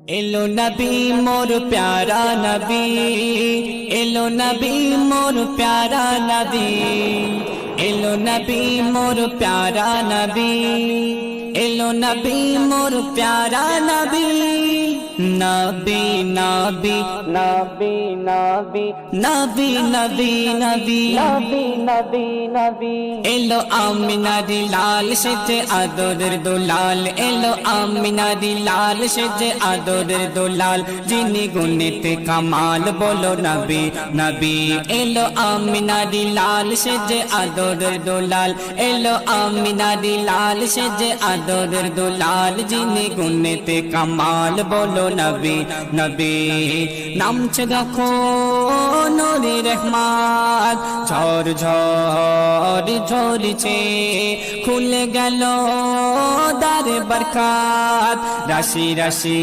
Yellow नबी मोर प्यारा नबी, yellow नबी मोर प्यारा नबी, yellow नबी मोर प्यारा नबी, एलो नबी मोर प्यारा नबी। नबी नबी नबी नबी नबी नबी नबी नबी नबी नबी एलो आमिनारी लाल सेजे आदरेर दुलाल, एलो आमिनारी लाल सेजे आदरेर दुलाल, जिनी गुनेते कमाल बोलो नबी नबी। एलो आमिनारी लाल सेजे आदरेर दुलाल, एलो आमिनारी लाल सेजे आदरेर दुलाल, जिनी गुनेते कमाल बोलो नबी नबी। नामছে যখন নূরে রহমত, ঝড় ঝড় ঝরছে, খুলে গেল দ্বার বরকত, রাশি রাশি